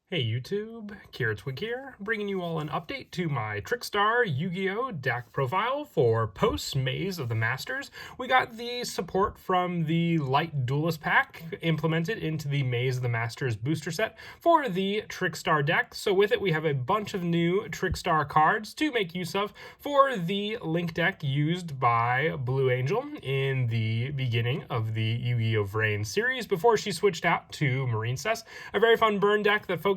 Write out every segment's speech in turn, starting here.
Hey YouTube, Twig here, bringing you all an update to my Trickstar Yu-Gi-Oh! Deck profile for post-Maze of the Masters. We got the support from the Light Duelist pack implemented into the Maze of the Masters booster set for the Trickstar deck. So with it, we have a bunch of new Trickstar cards to make use of for the Link deck used by Blue Angel in the beginning of the Yu-Gi-Oh! Vrain series before she switched out to Marine Cess. A very fun burn deck that focuses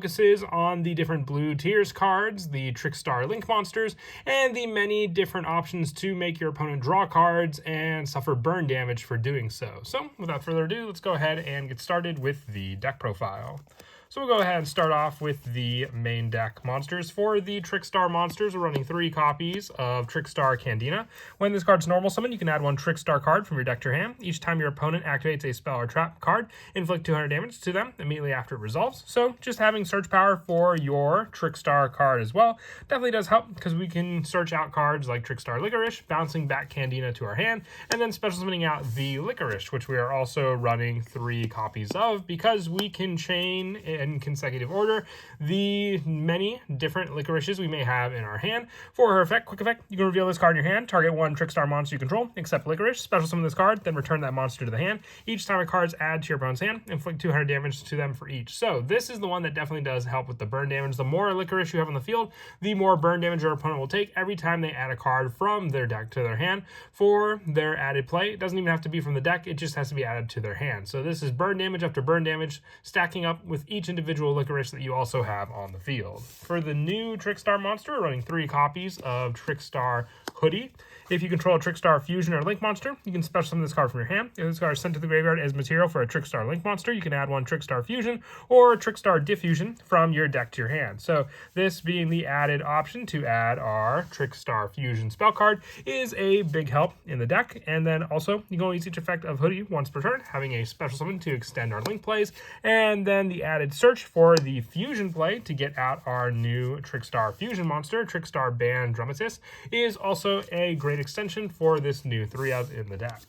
on the different blue tiers cards, the Trickstar Link monsters, and the many different options to make your opponent draw cards and suffer burn damage for doing so. So without further ado, let's go ahead and get started with the deck profile. So we'll go ahead and start off with the main deck monsters. For the Trickstar monsters, we're running 3 copies of Trickstar Candina. When this card's normal summon, you can add 1 Trickstar card from your deck to your hand. Each time your opponent activates a spell or trap card, inflict 200 damage to them immediately after it resolves. So just having search power for your Trickstar card as well definitely does help, because we can search out cards like Trickstar Licorice, bouncing back Candina to our hand, and then special summoning out the Licorice, which we are also running 3 copies of, because we can chain in consecutive order the many different Licorices we may have in our hand. For her effect, quick effect, you can reveal this card in your hand, target 1 Trickstar monster you control, except Licorice, special summon this card, then return that monster to the hand. Each time a card's added to your opponent's hand, inflict 200 damage to them for each. So this is the one that definitely does help with the burn damage. The more Licorice you have on the field, the more burn damage your opponent will take every time they add a card from their deck to their hand for their added play. It doesn't even have to be from the deck, it just has to be added to their hand. So this is burn damage after burn damage, stacking up with each individual Licorice that you also have on the field. For the new Trickstar monster, we're running 3 copies of Trickstar Hoodie. If you control a Trickstar Fusion or Link monster, you can special summon this card from your hand. If this card is sent to the graveyard as material for a Trickstar Link monster, you can add 1 Trickstar Fusion or Trickstar Diffusion from your deck to your hand. So this being the added option to add our Trickstar Fusion spell card is a big help in the deck. And then also, you can only use each effect of Hoodie once per turn, having a special summon to extend our Link plays, and then the added search for the Fusion play to get out our new Trickstar Fusion monster, Trickstar Band Dramatis, is also a great extension for this new 3-of in the deck.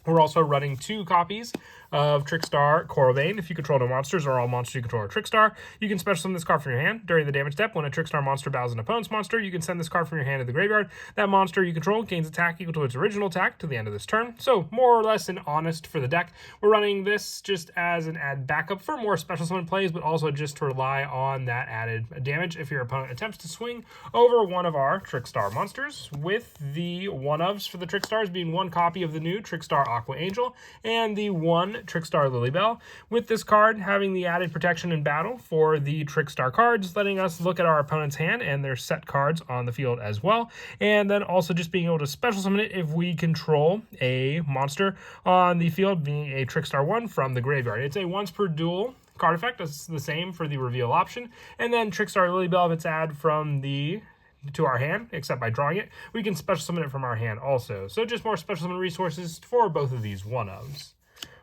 We're also running 2 copies of Trickstar Corobane. If you control no monsters or all monsters you control are Trickstar, you can special summon this card from your hand. During the damage step, when a Trickstar monster battles an opponent's monster, you can send this card from your hand to the graveyard. That monster you control gains attack equal to its original attack to the end of this turn. So more or less an honest for the deck. We're running this just as an add backup for more special summon plays, but also just to rely on that added damage if your opponent attempts to swing over one of our Trickstar monsters, with the one-ofs for the Trickstars being 1 copy of the new Trickstar Aqua Angel and the 1 Trickstar Lilybell, with this card having the added protection in battle for the Trickstar cards, letting us look at our opponent's hand and their set cards on the field as well, and then also just being able to special summon it if we control a monster on the field, being a Trickstar 1 from the graveyard. It's a once per duel card effect. That's the same for the reveal option, and then Trickstar Lilybell, if it's added from to our hand, except by drawing it, we can special summon it from our hand also. So just more special summon resources for both of these one-ofs.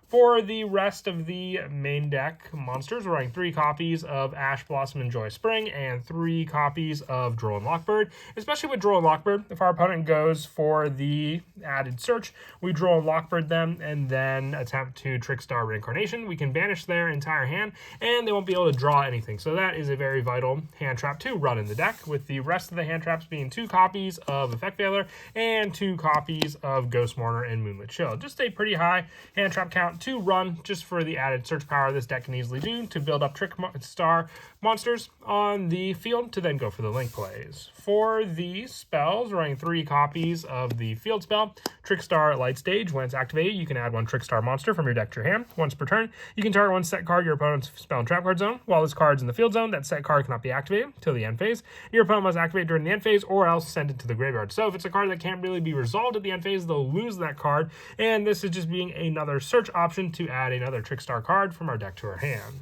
For the rest of the main deck monsters, we're running 3 copies of Ash Blossom and Joy Spring and 3 copies of Droll and Lockbird. Especially with Droll and Lockbird, if our opponent goes for the added search, we Droll and Lockbird them and then attempt to Trickstar Reincarnation. We can banish their entire hand and they won't be able to draw anything. So that is a very vital hand trap to run in the deck, with the rest of the hand traps being 2 copies of Effect Veiler and 2 copies of Ghost Mourner and Moonlit Chill. Just a pretty high hand trap count to run just for the added search power this deck can easily do to build up Trickstar monsters on the field to then go for the Link plays. For the spells, we're running 3 copies of the field spell, Trickstar Light Stage. When it's activated, you can add 1 Trickstar monster from your deck to your hand. Once per turn, you can target 1 set card your opponent's spell and trap card zone. While this card's in the field zone, that set card cannot be activated till the end phase. Your opponent must activate during the end phase or else send it to the graveyard. So if it's a card that can't really be resolved at the end phase, they'll lose that card, and this is just being another search option to add another Trickstar card from our deck to our hand.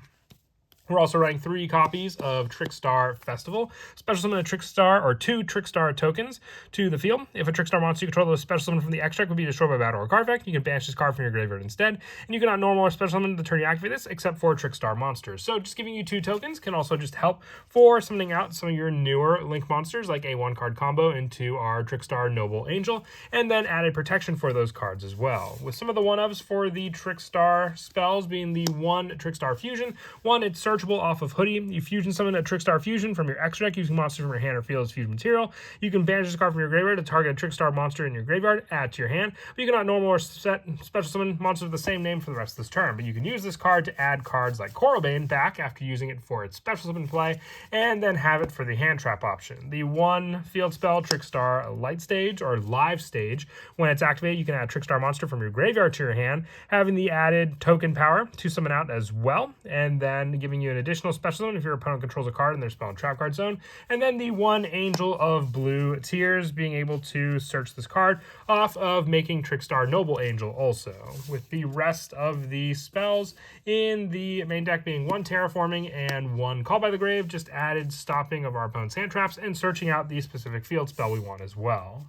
We're also running 3 copies of Trickstar Festival. Special summon a Trickstar or 2 Trickstar tokens to the field. If a Trickstar monster you control that was special summoned from the extract would be destroyed by battle or card effect, you can banish this card from your graveyard instead. And you cannot normal or special summon the turn you activate this, except for Trickstar monsters. So just giving you 2 tokens can also just help for summoning out some of your newer Link monsters, like a 1-card combo into our Trickstar Noble Angel, and then added protection for those cards as well. With some of the one-ofs for the Trickstar spells being the 1 Trickstar Fusion, 1 it's search searchable off of Hoodie. You fusion summon a Trickstar Fusion from your extra deck using monsters from your hand or field as fusion material. You can banish this card from your graveyard to target a Trickstar monster in your graveyard, add to your hand. But you cannot normal or special summon monsters with the same name for the rest of this turn. But you can use this card to add cards like Coralbane back after using it for its special summon play, and then have it for the hand trap option. The one field spell, Trickstar Light Stage or Live Stage, when it's activated, you can add a Trickstar monster from your graveyard to your hand, having the added token power to summon out as well, and then giving you an additional special summon if your opponent controls a card in their spell and trap card zone. And then the one Angel of Blue Tears, being able to search this card off of making Trickstar Noble Angel also, with the rest of the spells in the main deck being one Terraforming and one Call by the Grave, just added stopping of our opponent's hand traps and searching out the specific field spell we want as well.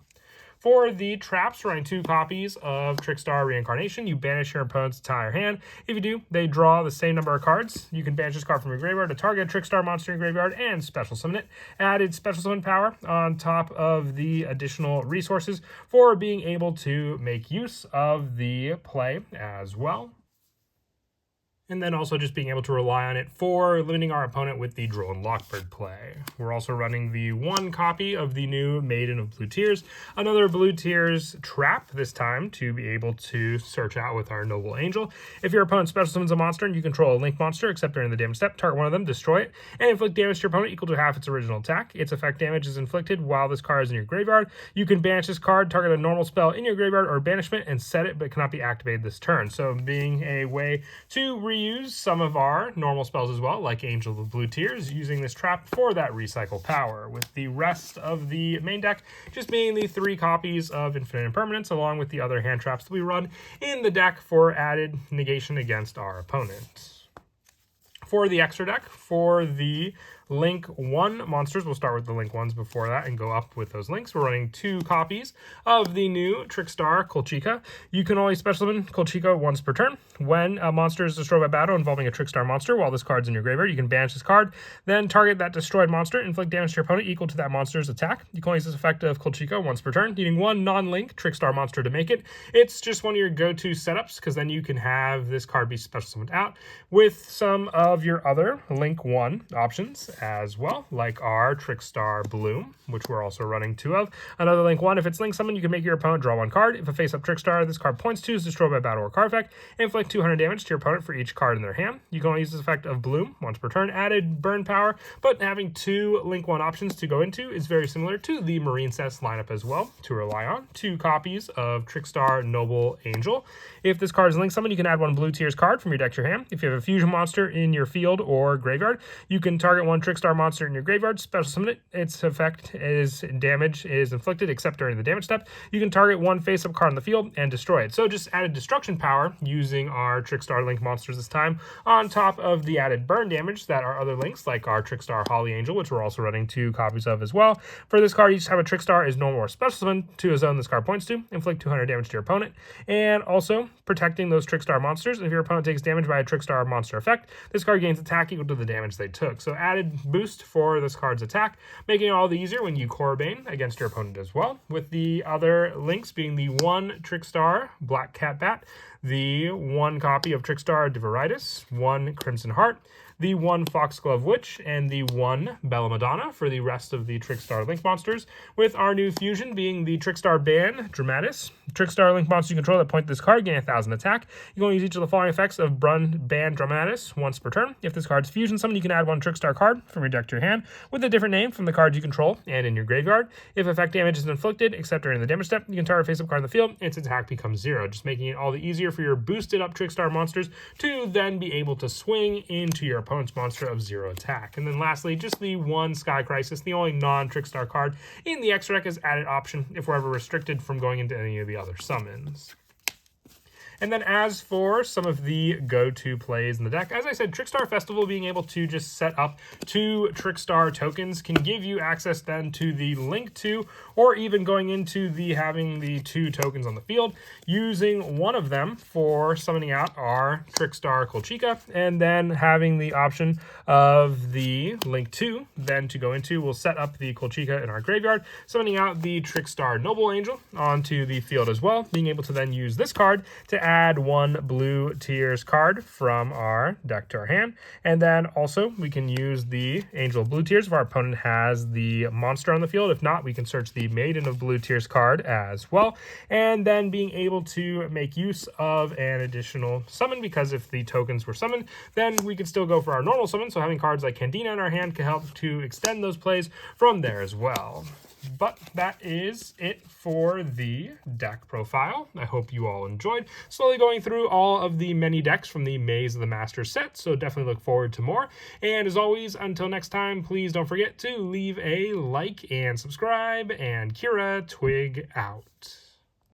For the traps, running 2 copies of Trickstar Reincarnation. You banish your opponent's entire hand. If you do, they draw the same number of cards. You can banish this card from your graveyard to target a Trickstar monster in your graveyard and special summon it. Added special summon power on top of the additional resources for being able to make use of the play as well. And then also just being able to rely on it for limiting our opponent with the Drone Lockbird play. We're also running the 1 copy of the new Maiden of Blue Tears, another Blue Tears trap this time to be able to search out with our Noble Angel. If your opponent special summons a monster and you control a link monster, except during the damage step, target one of them, destroy it, and inflict damage to your opponent equal to half its original attack. Its effect damage is inflicted while this card is in your graveyard. You can banish this card, target a normal spell in your graveyard or banishment, and set it, but it cannot be activated this turn. So being a way to reuse some of our normal spells as well, like Angel of Blue Tears, using this trap for that recycle power, with the rest of the main deck just being the 3 copies of Infinite Impermanence, along with the other hand traps that we run in the deck for added negation against our opponent. For the extra deck, for the Link 1 monsters, we'll start with the Link 1s before that and go up with those links. We're running 2 copies of the new Trickstar Kolchika. You can only special summon Kolchika once per turn. When a monster is destroyed by battle involving a Trickstar monster while this card's in your graveyard, you can banish this card, then target that destroyed monster, inflict damage to your opponent equal to that monster's attack. You can only use this effect of Kolchika once per turn, needing 1 non-link Trickstar monster to make it. It's just one of your go-to setups, because then you can have this card be special summoned out with some of your other Link 1 options as well, like our Trickstar Bloom, which we're also running 2 of. Another Link 1, if it's Link Summon, you can make your opponent draw 1 card. If a face-up Trickstar this card points to is destroyed by battle or card effect, inflict 200 damage to your opponent for each card in their hand. You can only use this effect of Bloom once per turn. Added burn power, but having 2 Link 1 options to go into is very similar to the Marine Cess lineup as well to rely on. 2 copies of Trickstar Noble Angel. If this card is Link Summon, you can add 1 Blue Tears card from your deck to your hand. If you have a fusion monster in your field or graveyard, you can target 1 Trickstar monster in your graveyard, special summon it. Its effect is damage is inflicted except during the damage step. You can target 1 face-up card in the field and destroy it. So just added destruction power using our Trickstar Link monsters this time, on top of the added burn damage that our other links, like our Trickstar Holly Angel, which we're also running 2 copies of as well. For this card, each time a Trickstar is normal or special summon to a zone this card points to, inflict 200 damage to your opponent, and also protecting those Trickstar monsters. If your opponent takes damage by a Trickstar monster effect, this card gains attack equal to the damage they took. So added boost for this card's attack, making it all the easier when you Corabane against your opponent as well, with the other links being the 1 Trickstar Black Cat Bat, the 1 copy of Trickstar Diveritis, 1 Crimson Heart, the 1 Foxglove Witch, and the 1 Bella Madonna for the rest of the Trickstar Link monsters, with our new fusion being the Trickstar Ban Dramatis. Trickstar Link monsters you control that point to this card gain 1,000 attack. You can only use each of the following effects of Ban Dramatis once per turn. If this card's fusion summon, you can add 1 Trickstar card from your deck to your hand with a different name from the cards you control and in your graveyard. If effect damage is inflicted, except during the damage step, you can target a face-up card in the field, its attack becomes 0, just making it all the easier for your boosted up Trickstar monsters to then be able to swing into your opponent's monster of 0 attack. And then lastly, just the 1 Sky Crisis, the only non-Trickstar card in the extra deck, is added option if we're ever restricted from going into any of the other summons. And then as for some of the go-to plays in the deck, as I said, Trickstar Festival being able to just set up 2 Trickstar tokens can give you access then to the Link 2, or even going into the having the 2 tokens on the field, using one of them for summoning out our Trickstar Kolchika, and then having the option of the Link 2 then to go into. We'll set up the Kolchika in our graveyard, summoning out the Trickstar Noble Angel onto the field as well, being able to then use this card to add one blue tiers card from our deck to our hand. And then also we can use the Angel of Blue Tears if our opponent has the monster on the field. If not, we can search the Maiden of Blue Tears card as well. And then being able to make use of an additional summon, because if the tokens were summoned, then we could still go for our normal summon. So having cards like Candina in our hand can help to extend those plays from there as well. But that is it for the deck profile. I hope you all enjoyed slowly going through all of the many decks from the Maze of the Masters set, so definitely look forward to more. And as always, until next time, please don't forget to leave a like and subscribe, and Kira Twig out.